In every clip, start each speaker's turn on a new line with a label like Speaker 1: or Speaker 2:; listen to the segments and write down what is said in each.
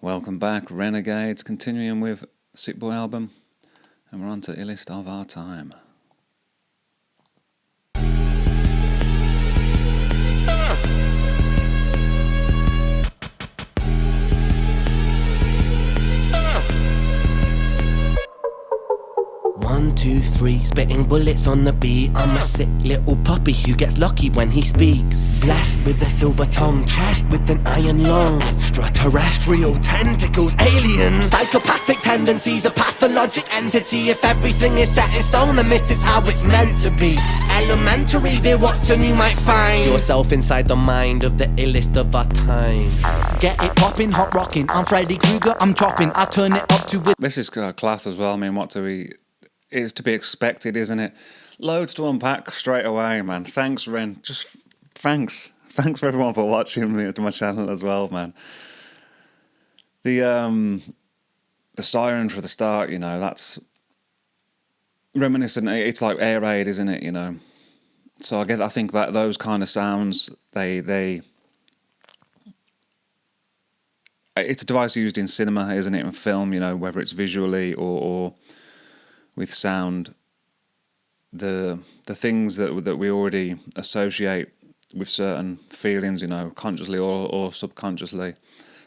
Speaker 1: Welcome back, Renegades, continuing with the Sick Boy album, and we're on to Illest Of Our Time.
Speaker 2: One, two, three, spitting bullets on the beat. I'm a sick little puppy who gets lucky when he speaks. Blessed with a silver tongue, chest with an iron lung. Extraterrestrial tentacles, aliens. Psychopathic tendencies, a pathologic entity. If everything is set in stone, then this is how it's meant to be. Elementary, dear Watson, you might find yourself inside the mind of the illest of our time. Get it popping, hot rocking. I'm Freddy Krueger, I'm chopping. I turn it up to it.
Speaker 1: This is class as well. I mean, what do we... is to be expected, isn't it? Loads to unpack straight away, man. Thanks, Ren. Just thanks for everyone for watching me to my channel as well, man. The siren for the start, you know, that's reminiscent. It's like Air Raid, isn't it? You know, so I think that those kind of sounds, they it's a device used in cinema, isn't it? In film, you know, whether it's visually or with sound, the things that we already associate with certain feelings, you know, consciously or subconsciously,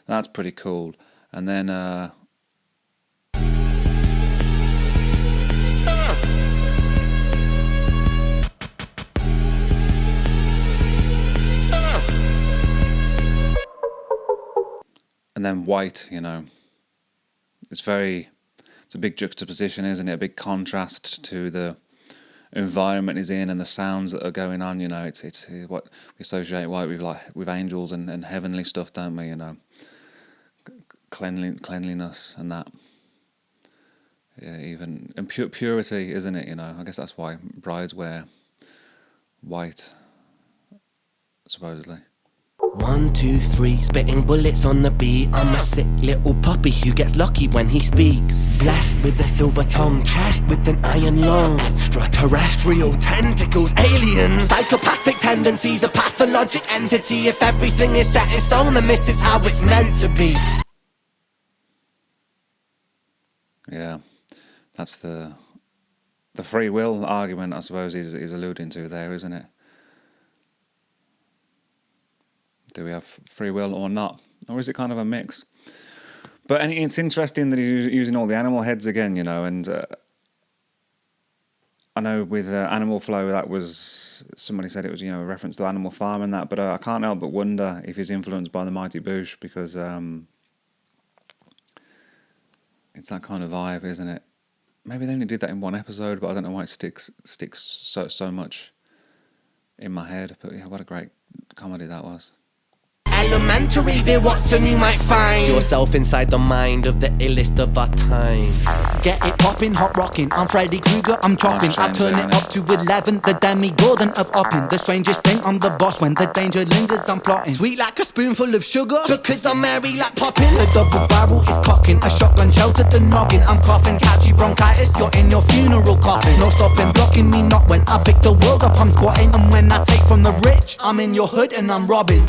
Speaker 1: that's pretty cool. And then white, you know, it's a big juxtaposition, isn't it? A big contrast to the environment he's in and the sounds that are going on. You know, it's what we associate white with, like with angels and heavenly stuff, don't we? You know, cleanliness and that. Yeah, even and purity, isn't it? You know, I guess that's why brides wear white, supposedly.
Speaker 2: One, two, three, spitting bullets on the beat. I'm a sick little puppy who gets lucky when he speaks. Blessed with a silver tongue, chest with an iron lung. Extraterrestrial tentacles, aliens. Psychopathic tendencies, a pathologic entity. If everything is set in stone, then this is how it's meant to be.
Speaker 1: Yeah, that's the free will argument, I suppose he's alluding to there, isn't it? Do we have free will or not? Or is it kind of a mix? But it's interesting that he's using all the animal heads again, you know, and I know with Animal Flow, that was, somebody said it was, you know, a reference to Animal Farm and that, but I can't help but wonder if he's influenced by the Mighty Boosh, because it's that kind of vibe, isn't it? Maybe they only did that in one episode, but I don't know why it sticks so much in my head. But yeah, what a great comedy that was.
Speaker 2: Elementary, dear Watson, you might find yourself inside the mind of the illest of our time. Get it popping, hot rocking. I'm Freddy Krueger, I'm chopping. I turn it up to 11, the demigod of upping. The strangest thing, I'm the boss. When the danger lingers, I'm plotting. Sweet like a spoonful of sugar, because I'm merry like popping. The double barrel is cocking, a shotgun sheltered the noggin. I'm coughing, catchy bronchitis, you're in your funeral coffin. No stopping, blocking me not when I pick the world up, I'm squatting. And when I take from the rich, I'm in your hood and I'm robbing.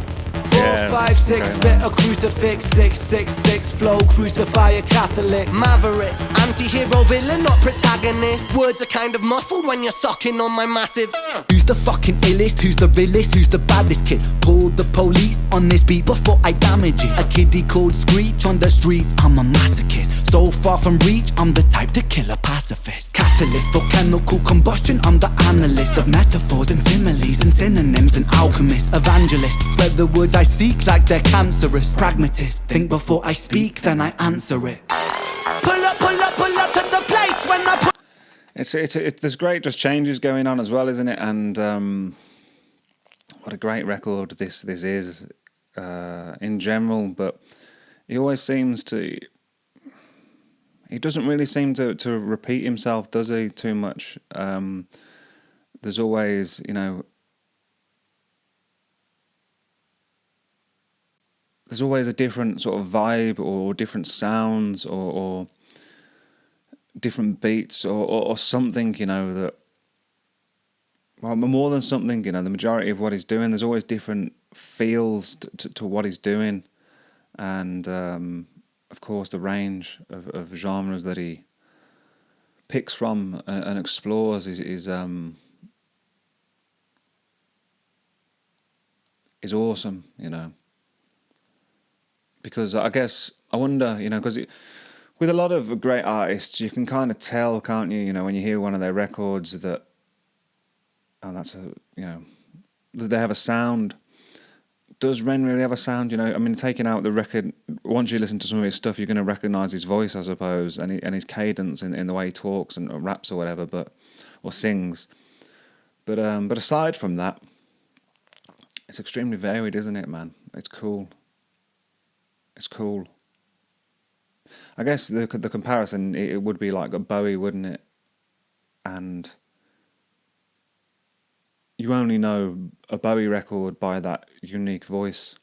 Speaker 2: 4, 5, 6, spit a crucifix. 6, 6, 6, flow, crucify a Catholic. Maverick, anti-hero villain, not protagonist. Words are kind of muffled when you're sucking on my massive. Who's the fucking illest? Who's the realest? Who's the baddest kid? Call the police on this beat before I damage it. A kiddie called Screech on the streets, I'm a masochist. So far from reach, I'm the type to kill a pacifist. Catalyst for chemical combustion, I'm the analyst of metaphors and similes and synonyms and alchemist. Evangelist, spread the words I seek like they're cancerous. Pragmatist, think before I speak, then I answer it. Pull up to the place when I put...
Speaker 1: There's great just changes going on as well, isn't it? And what a great record this is in general. But he always seems to... He doesn't really seem to repeat himself, does he, too much? There's always, you know... There's always a different sort of vibe or different sounds or different beats or something, you know, that... Well, more than something, you know, the majority of what he's doing, there's always different feels to what he's doing. And of course, the range of genres that he picks from and explores is awesome, you know. Because I guess I wonder, you know, because with a lot of great artists, you can kind of tell, can't you? You know, when you hear one of their records that, oh, that's a, you know, that they have a sound. Does Ren really have a sound? You know, I mean, taking out the record, once you listen to some of his stuff, you're going to recognise his voice, I suppose, and his cadence in the way he talks and raps or whatever, or sings. But aside from that, it's extremely varied, isn't it, man? It's cool. It's cool. I guess the comparison, it would be like a Bowie, wouldn't it? And you only know a Bowie record by that unique voice.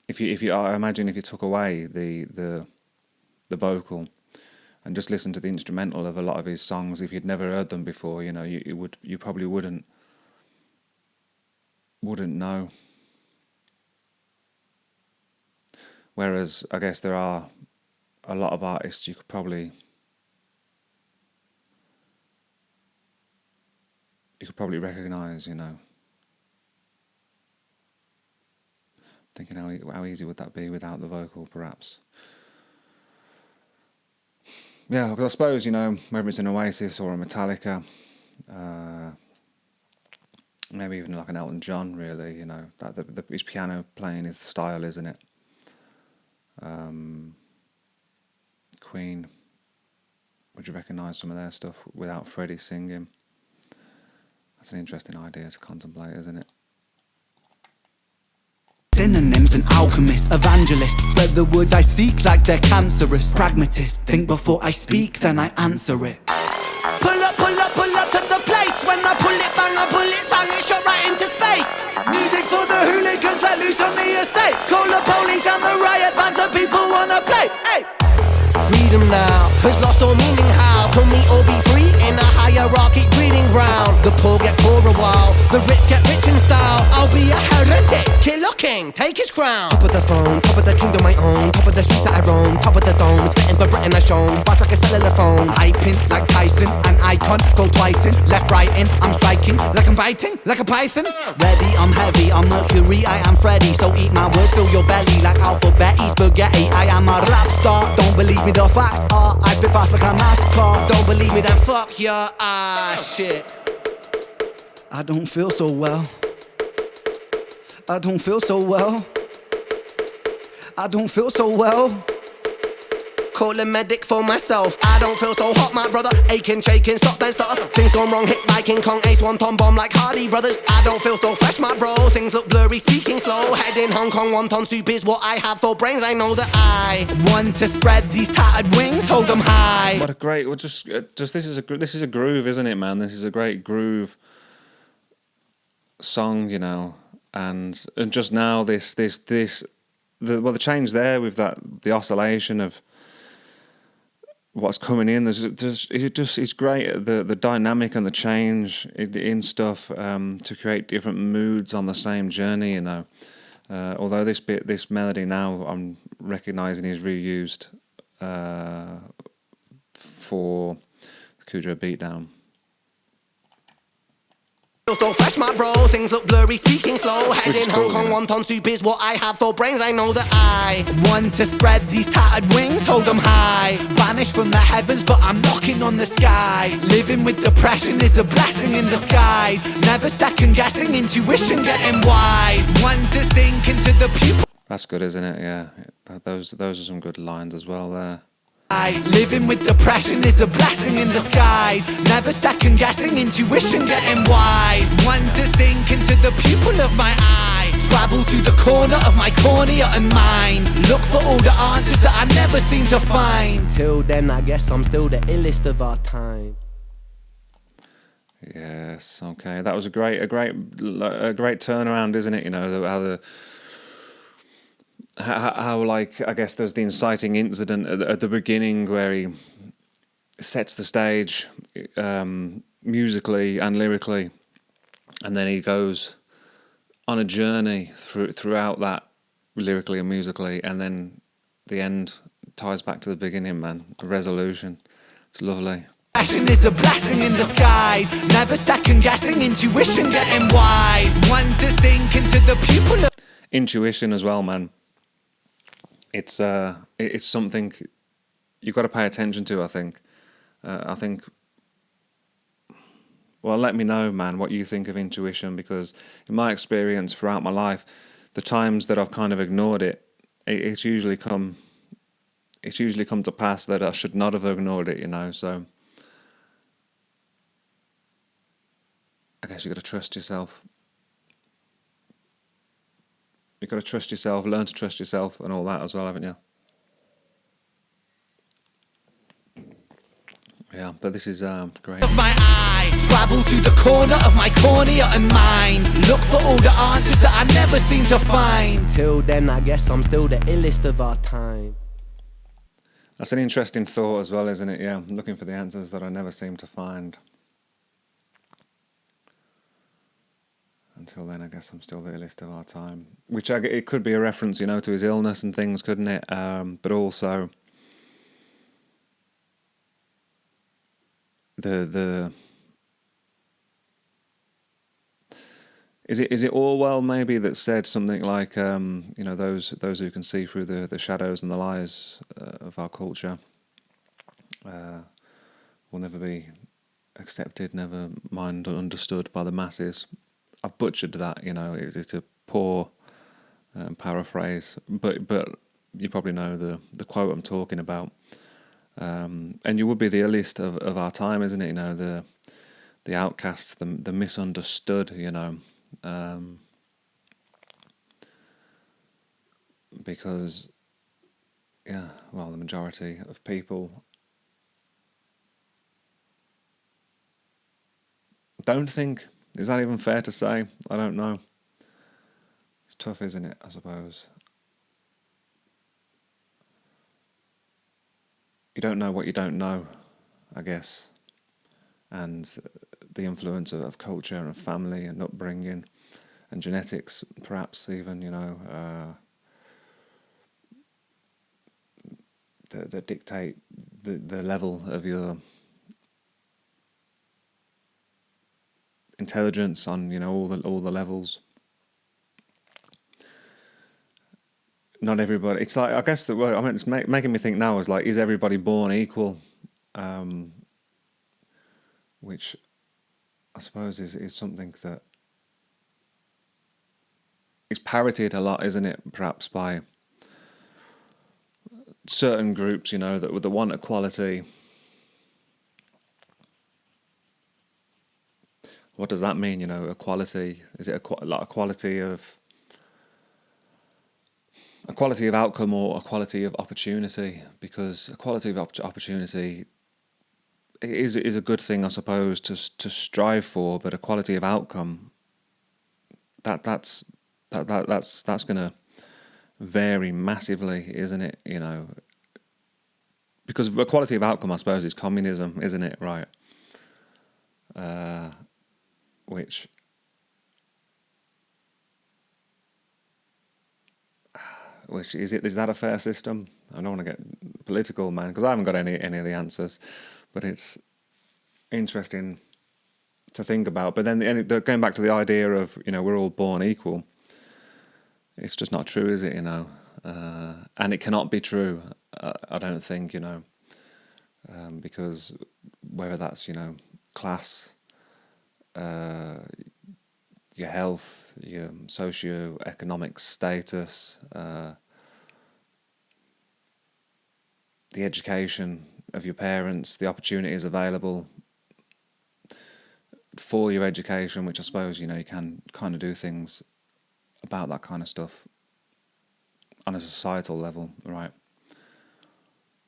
Speaker 1: I imagine if you took away the vocal and just listened to the instrumental of a lot of his songs, if you'd never heard them before, you know, you probably wouldn't know. Whereas I guess there are a lot of artists you could probably recognise, you know. Thinking how easy would that be without the vocal, perhaps. Yeah, because I suppose, you know, whether it's an Oasis or a Metallica, maybe even like an Elton John, really, you know, that his piano playing is the style, isn't it? Queen, would you recognise some of their stuff without Freddie singing? That's an interesting idea to contemplate, isn't it?
Speaker 2: Synonyms and alchemists, evangelists, spread the words I seek like they're cancerous. Pragmatist, think before I speak, then I answer it. Pull up to the place. When I pull it, bang, I pull it, sang it, shot right into space. Music for the hooligans, let loose on the estate. Call the police and the riot bands, the people wanna play. Hey. Freedom now has lost all meaning. How can we all be free in a hierarchic breeding ground? The poor get poor a while, the rich get rich in style. I'll be a heretic, killer king, take his crown. Top of the throne, top of the kingdom my own. Top of the streets that I roam, top of the dome. Spitting for Britain I shown, bust like a cellular phone. Hyping like Tyson, an icon, go twice in. Left, right in, I'm striking, like I'm biting, like a python. Ready, I'm heavy, I'm Mercury, I am Freddy. So eat my words, fill your belly like alphabet, spaghetti. I am a rap star, don't believe me, the facts are I spit fast like a MasterCard. Don't believe me, then fuck your shit. I don't feel so well. I don't feel so well. I don't feel so well. Call a medic for myself. I don't feel so hot, my brother. Aching, shaking, stop then stutter. Things gone wrong, hit by King Kong, Ace, one ton bomb like Hardy Brothers. I don't feel so fresh, my bro. Things look blurry, speaking slow. Head in Hong Kong, one ton soup is what I have for brains. I know that I want to spread these tattered wings, hold them high.
Speaker 1: What a great, well, just this is a groove, isn't it, man? This is a great groove song, you know. And just now the change there with the oscillation of what's coming in, it's great, the dynamic and the change in stuff to create different moods on the same journey, you know. Although this melody now I'm recognising is reused for the Kudrow Beatdown.
Speaker 2: So fresh, my bro, things look blurry, speaking slow. Head in Hong Kong, one ton soup is what I have for brains. I know that I want to spread these tattered wings, hold them high. Vanish from the heavens, but I'm knocking on the sky. Living with depression is a blessing in disguise. Never second guessing, intuition getting wise. Want to sink into the pupil.
Speaker 1: That's good, isn't it? Yeah, those are some good lines as well there.
Speaker 2: Living with depression is a blessing in disguise. Never second guessing, intuition getting wise. Want to sink into the pupil of my eye. Travel to the corner of my cornea and mind. Look for all the answers that I never seem to find. Till then I guess I'm still the illest of our time.
Speaker 1: Yes, okay. That was a great turnaround, isn't it? You know, how like, I guess there's the inciting incident at the beginning where he sets the stage musically and lyrically, and then he goes on a journey throughout that lyrically and musically, and then the end ties back to the beginning, man. The resolution. It's lovely.
Speaker 2: Passion is a blessing in the skies. Never second guessing, intuition getting wise. One to sink into the pupil of
Speaker 1: Intuition as well, man. It's something you've got to pay attention to, I think. Well, let me know, man, what you think of intuition, because in my experience throughout my life, the times that I've kind of ignored it, it's usually come to pass that I should not have ignored it, you know. So I guess you've got to trust yourself. You've got to trust yourself, learn to trust yourself and all that as well, haven't you? Yeah, but this is great.
Speaker 2: of my eye. Travel to the corner of my cornea and mind. Look for all the answers that I never seem to find. Till then, I guess I'm still the illest of our time.
Speaker 1: That's an interesting thought as well, isn't it? Yeah, I'm looking for the answers that I never seem to find. Until then, I guess I'm still the illest of our time. Which it could be a reference, you know, to his illness and things, couldn't it? But also the is it Orwell maybe that said something like you know, those who can see through the shadows and the lies of our culture will never be accepted, never mind understood by the masses. I've butchered that, you know. It's a poor paraphrase, but you probably know the quote I'm talking about. And you would be the illest of our time, isn't it? You know, the outcasts, the misunderstood, you know. Because, yeah, well, the majority of people don't think. Is that even fair to say? I don't know. It's tough, isn't it, I suppose. You don't know what you don't know, I guess. And the influence of culture and family and upbringing and genetics, perhaps even, you know, that dictate the level of your intelligence on, you know, all the levels. Not everybody. It's like, I guess it's making me think now is like, is everybody born equal? Which I suppose is something that is parroted a lot, isn't it? Perhaps by certain groups, you know, that want equality. What does that mean? You know, equality. Is it equality of outcome or equality of opportunity? Because equality of opportunity is a good thing, I suppose, to strive for. But equality of outcome, that's going to vary massively, isn't it? You know, because equality of outcome, I suppose, is communism, isn't it? Right. Which is that a fair system? I don't want to get political, man, because I haven't got any of the answers, but it's interesting to think about. But then going back to the idea of, you know, we're all born equal, it's just not true, is it? You know, and it cannot be true. I don't think, you know, because whether that's, you know, class, your health, your socio-economic status, the education of your parents, the opportunities available for your education, which I suppose, you know, you can kind of do things about that kind of stuff on a societal level, right?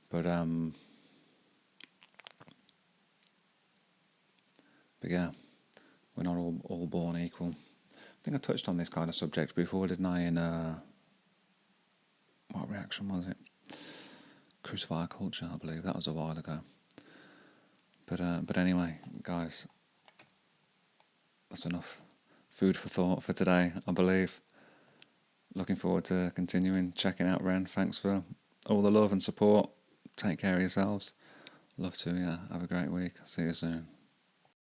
Speaker 1: But yeah, we're not all born equal. I think I touched on this kind of subject before, didn't I? In what reaction was it? Crucifier culture, I believe. That was a while ago. But anyway, guys, that's enough food for thought for today, I believe. Looking forward to continuing checking out Ren. Thanks for all the love and support. Take care of yourselves. Love to, yeah. Have a great week. See you soon.